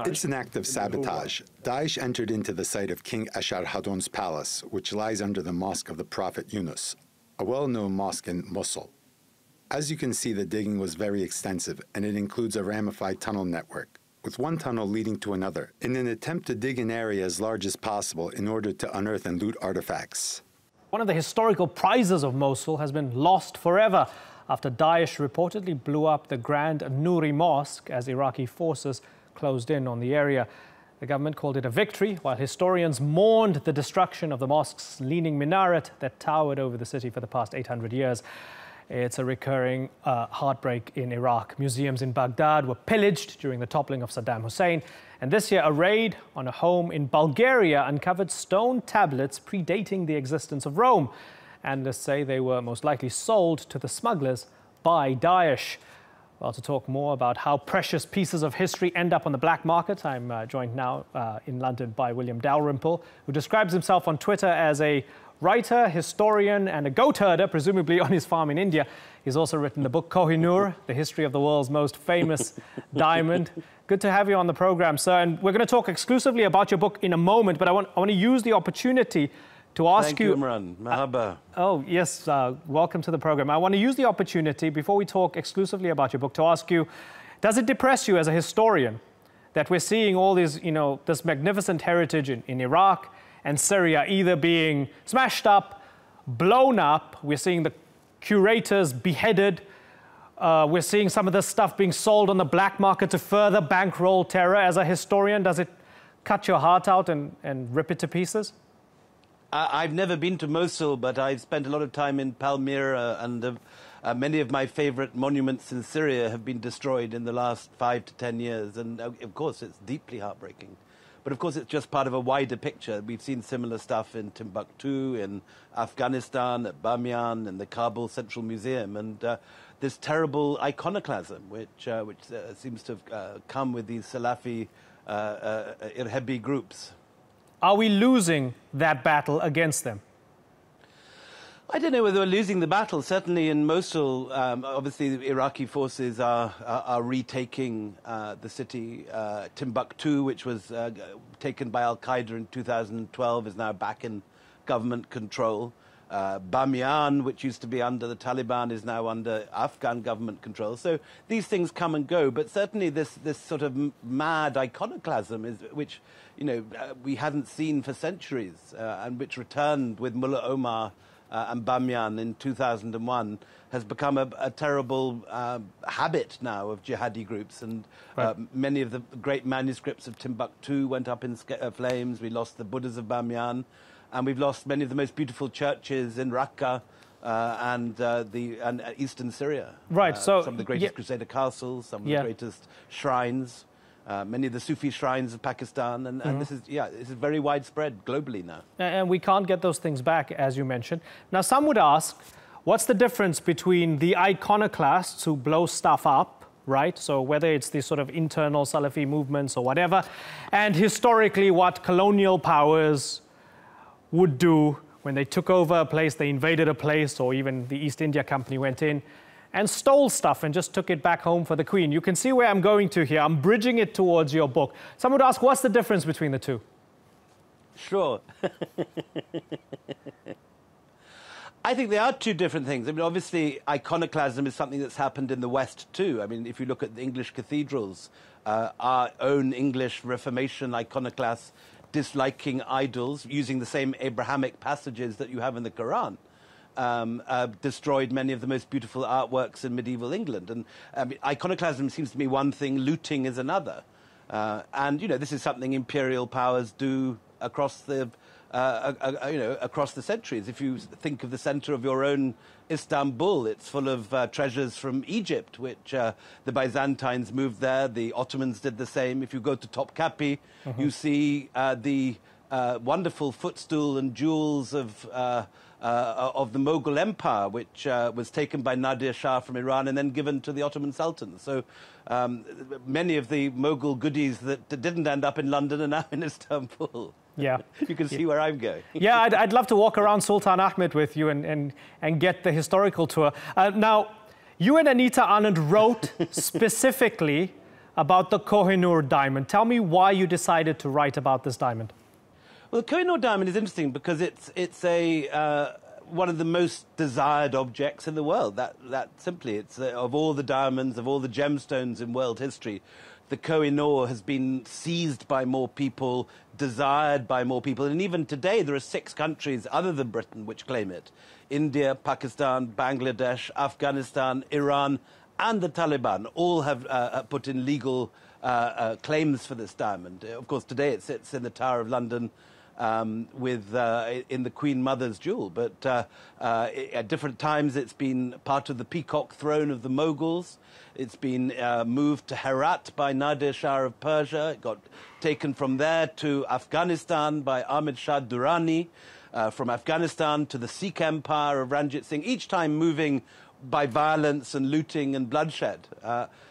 It's an act of sabotage. Daesh entered into the site of King Esarhaddon's palace, which lies under the mosque of the Prophet Yunus, a well-known mosque in Mosul. As you can see, the digging was very extensive, and it includes a ramified tunnel network, with one tunnel leading to another, in an attempt to dig an area as large as possible in order to unearth and loot artifacts. One of the historical prizes of Mosul has been lost forever after Daesh reportedly blew up the Grand Nouri Mosque as Iraqi forces closed in on the area. The government called it a victory, while historians mourned the destruction of the mosque's leaning minaret that towered over the city for the past 800 years. It's a recurring heartbreak in Iraq. Museums in Baghdad were pillaged during the toppling of Saddam Hussein. And this year, a raid on a home in Bulgaria uncovered stone tablets predating the existence of Rome. Analysts say they were most likely sold to the smugglers by Daesh. Well, to talk more about how precious pieces of history end up on the black market, I'm joined now in London by William Dalrymple, who describes himself on Twitter as a writer, historian, and a goat herder, presumably on his farm in India. He's also written the book Kohinoor, the history of the world's most famous diamond. Good to have you on the program, sir. And we're going to talk exclusively about your book in a moment, but I want to use the opportunity to ask you... Thank you, Imran. Mahaba. Oh, yes. Welcome to the program. I want to use the opportunity, before we talk exclusively about your book, to ask you, does it depress you as a historian that we're seeing all these, this magnificent heritage in Iraq and Syria either being smashed up, blown up? We're seeing the curators beheaded. We're seeing some of this stuff being sold on the black market to further bankroll terror. As a historian, does it cut your heart out and rip it to pieces? I've never been to Mosul, but I've spent a lot of time in Palmyra, and many of my favorite monuments in Syria have been destroyed in the last 5 to 10 years. And of course, it's deeply heartbreaking. But of course, it's just part of a wider picture. We've seen similar stuff in Timbuktu, in Afghanistan, at Bamiyan, and the Kabul Central Museum. And this terrible iconoclasm, which seems to have come with these Salafi Irhabi groups. Are we losing that battle against them? I don't know whether we're losing the battle. Certainly in Mosul, obviously the Iraqi forces are retaking the city. Timbuktu, which was taken by Al-Qaeda in 2012, is now back in government control. Bamiyan, which used to be under the Taliban, is now under Afghan government control. So these things come and go, but certainly this sort of mad iconoclasm, which we hadn't seen for centuries, and which returned with Mullah Omar and Bamiyan in 2001, has become a terrible habit now of jihadi groups. And many of the great manuscripts of Timbuktu went up in flames. We lost the Buddhas of Bamiyan. And we've lost many of the most beautiful churches in Raqqa and eastern Syria. Right. So some of the greatest Crusader castles, some of the greatest shrines, many of the Sufi shrines of Pakistan, and this is very widespread globally now. And we can't get those things back, as you mentioned. Now, some would ask, what's the difference between the iconoclasts who blow stuff up, right? So whether it's these sort of internal Salafi movements or whatever, and historically what colonial powers would do when they took over a place, they invaded a place, or even the East India Company went in and stole stuff and just took it back home for the Queen. You can see where I'm going to here. I'm bridging it towards your book. Some would ask, what's the difference between the two? Sure. I think there are two different things. I mean, obviously, iconoclasm is something that's happened in the West too. I mean, if you look at the English cathedrals, our own English Reformation iconoclasts disliking idols, using the same Abrahamic passages that you have in the Quran, destroyed many of the most beautiful artworks in medieval England. And iconoclasm seems to me one thing, looting is another. And this is something imperial powers do across the across the centuries. If you think of the center of your own Istanbul, it's full of treasures from Egypt, which the Byzantines moved there. The Ottomans did the same. If you go to Topkapi, you see the wonderful footstool and jewels of the Mughal Empire, which was taken by Nadir Shah from Iran and then given to the Ottoman Sultan. So many of the Mughal goodies that didn't end up in London are now in Istanbul. Yeah. You can see where I'm going. Yeah, I'd love to walk around Sultan Ahmed with you and get the historical tour. Now, You and Anita Anand wrote specifically about the Kohinoor diamond. Tell me why you decided to write about this diamond. Well, the Kohinoor diamond is interesting because it's one of the most desired objects in the world. That simply, it's of all the diamonds, of all the gemstones in world history, the Kohinoor has been seized by more people, desired by more people, and even today there are 6 countries other than Britain which claim it: India, Pakistan, Bangladesh, Afghanistan, Iran, and the Taliban all have put in legal claims for this diamond. Of course, today it sits in the Tower of London in the Queen Mother's jewel, but at different times it's been part of the peacock throne of the Mughals. It's been moved to Herat by Nadir Shah of Persia. It got taken from there to Afghanistan by Ahmed Shah Durrani, from Afghanistan to the Sikh Empire of Ranjit Singh, each time moving by violence and looting and bloodshed.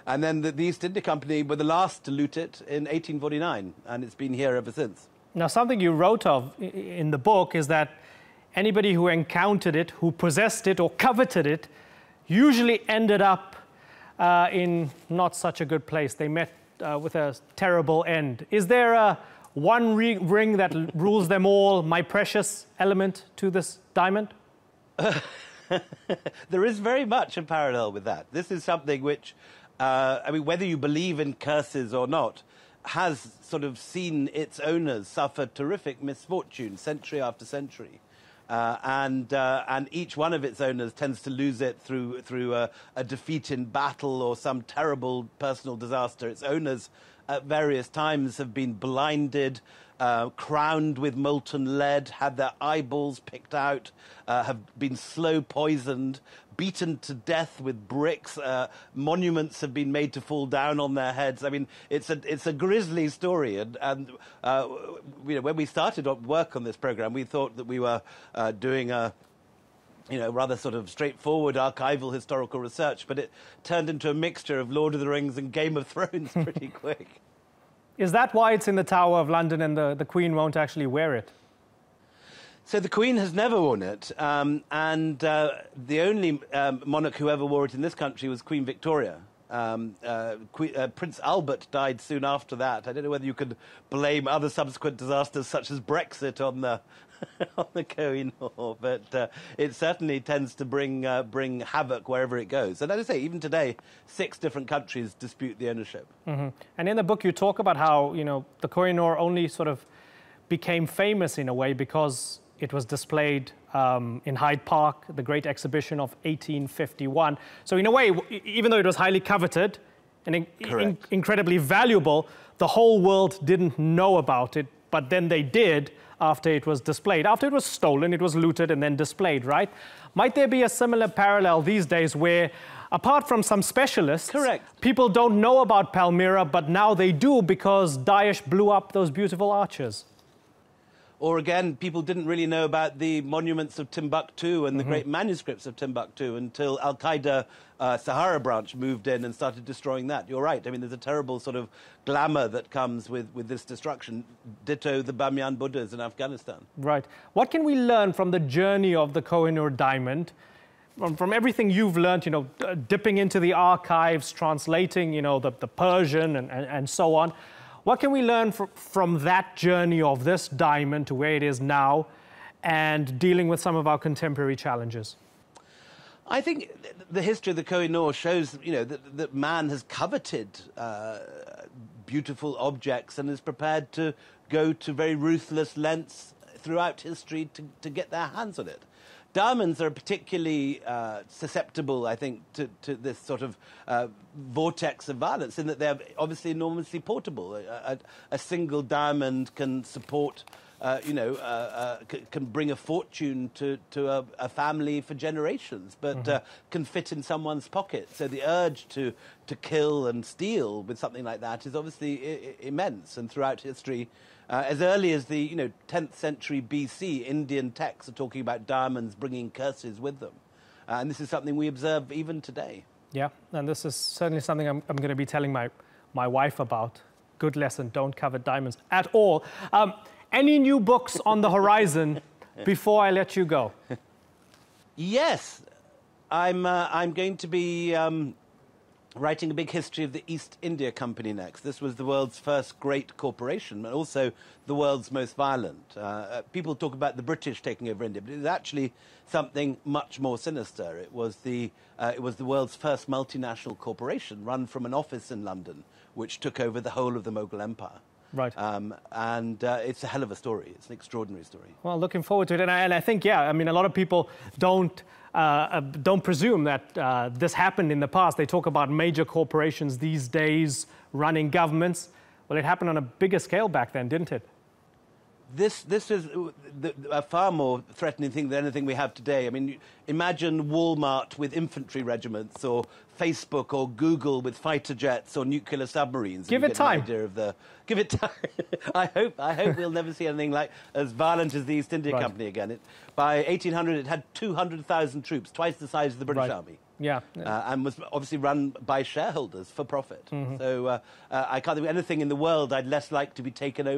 And then the East India Company were the last to loot it in 1849, and it's been here ever since. Now, something you wrote of in the book is that anybody who encountered it, who possessed it or coveted it, usually ended up in not such a good place. They met with a terrible end. Is there a one ring that rules them all, my precious element to this diamond? There is very much a parallel with that. This is something which, I mean, whether you believe in curses or not, has sort of seen its owners suffer terrific misfortune century after century. And each one of its owners tends to lose it through a defeat in battle or some terrible personal disaster. Its owners at various times have been blinded, crowned with molten lead, had their eyeballs picked out, have been slow poisoned, beaten to death with bricks. Monuments have been made to fall down on their heads. I mean, it's a grisly story. And you know, when we started work on this program, we thought that we were doing a rather sort of straightforward archival historical research, but it turned into a mixture of Lord of the Rings and Game of Thrones pretty quick. Is that why it's in the Tower of London and the Queen won't actually wear it? So the Queen has never worn it, and the only monarch who ever wore it in this country was Queen Victoria. Prince Albert died soon after that. I don't know whether you could blame other subsequent disasters such as Brexit on the on the Kohinoor, but it certainly tends to bring havoc wherever it goes. And as I say, even today, 6 different countries dispute the ownership. Mm-hmm. And in the book, you talk about how the Kohinoor only sort of became famous in a way because it was displayed in Hyde Park, the Great Exhibition of 1851. So in a way, even though it was highly coveted and incredibly valuable, the whole world didn't know about it, but then they did after it was displayed. After it was stolen, it was looted and then displayed, right? Might there be a similar parallel these days where, apart from some specialists, people don't know about Palmyra, but now they do because Daesh blew up those beautiful arches? Or again, people didn't really know about the monuments of Timbuktu and the great manuscripts of Timbuktu until Al-Qaeda Sahara branch moved in and started destroying that. You're right. I mean, there's a terrible sort of glamour that comes with this destruction. Ditto the Bamyan Buddhas in Afghanistan. Right. What can we learn from the journey of the Kohinoor diamond? From everything you've learned, dipping into the archives, translating, the Persian and so on. What can we learn from that journey of this diamond to where it is now and dealing with some of our contemporary challenges? I think the history of the Kohinoor shows, that man has coveted beautiful objects and is prepared to go to very ruthless lengths throughout history to get their hands on it. Diamonds are particularly susceptible, I think, to this sort of vortex of violence in that they're obviously enormously portable. A single diamond can support, can bring a fortune to a family for generations, but can fit in someone's pocket. So the urge to kill and steal with something like that is obviously immense, and throughout history, as early as the 10th century BC, Indian texts are talking about diamonds bringing curses with them. And this is something we observe even today. Yeah, and this is certainly something I'm going to be telling my wife about. Good lesson, don't covet diamonds at all. Any new books on the horizon before I let you go? Yes. I'm going to be writing a big history of the East India Company next. This was the world's first great corporation, but also the world's most violent. People talk about the British taking over India, but it was actually something much more sinister. It was the world's first multinational corporation run from an office in London, which took over the whole of the Mughal Empire. Right. And it's a hell of a story. It's an extraordinary story. Well, looking forward to it. And I think, yeah, I mean, a lot of people don't presume that this happened in the past. They talk about major corporations these days running governments. Well, it happened on a bigger scale back then, didn't it? This is a far more threatening thing than anything we have today. I mean, imagine Walmart with infantry regiments, or Facebook or Google with fighter jets or nuclear submarines. Give it time. Give it time. I hope we'll never see anything like as violent as the East India Company again. By 1800, it had 200,000 troops, twice the size of the British Army. Yeah. And was obviously run by shareholders for profit. So I can't think of anything in the world I'd less like to be taken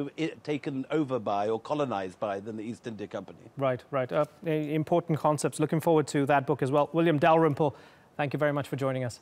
over by or colonized by than the East India Company. Right. Important concepts. Looking forward to that book as well. William Dalrymple, thank you very much for joining us.